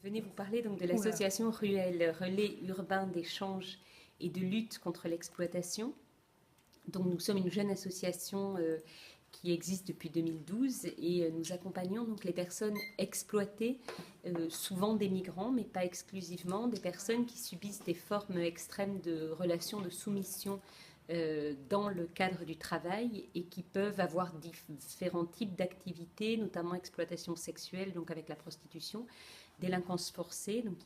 Venez vous parler donc de Oula. l'association Ruelle, relais urbain d'échange et de lutte contre l'exploitation. Donc nous sommes une jeune association qui existe depuis 2012 et nous accompagnons donc les personnes exploitées, souvent des migrants, mais pas exclusivement, des personnes qui subissent des formes extrêmes de relations de soumission dans le cadre du travail et qui peuvent avoir différents types d'activités, notamment exploitation sexuelle, donc avec la prostitution, délinquance forcée, donc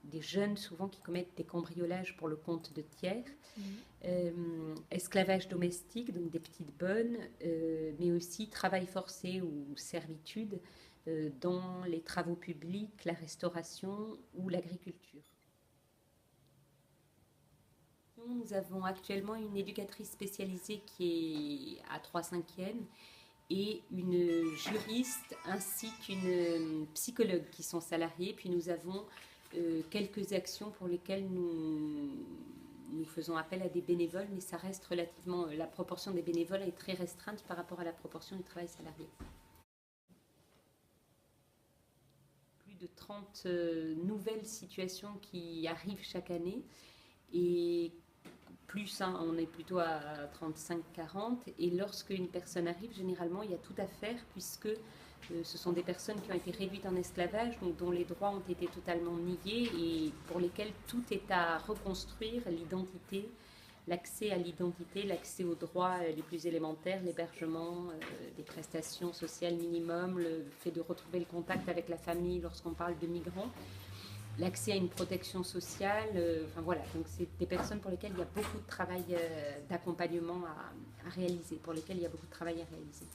des jeunes souvent qui commettent des cambriolages pour le compte de tiers, esclavage domestique, donc des petites bonnes, mais aussi travail forcé ou servitude dans les travaux publics, la restauration ou l'agriculture. Nous avons actuellement une éducatrice spécialisée qui est à 3/5e et une juriste ainsi qu'une psychologue qui sont salariés. Puis nous avons quelques actions pour lesquelles nous faisons appel à des bénévoles, mais ça reste relativement, la proportion des bénévoles est très restreinte par rapport à la proportion du travail salarié. Plus de 30 nouvelles situations qui arrivent chaque année et plus, hein, on est plutôt à 35-40. Et lorsque une personne arrive, généralement, il y a tout à faire puisque ce sont des personnes qui ont été réduites en esclavage, donc dont les droits ont été totalement niés et pour lesquelles tout est à reconstruire, l'identité, l'accès à l'identité, l'accès aux droits les plus élémentaires, l'hébergement, des prestations sociales minimum, le fait de retrouver le contact avec la famille lorsqu'on parle de migrants, l'accès à une protection sociale, enfin voilà, donc c'est des personnes pour lesquelles il y a beaucoup de travail d'accompagnement à réaliser, pour lesquelles il y a beaucoup de travail à réaliser.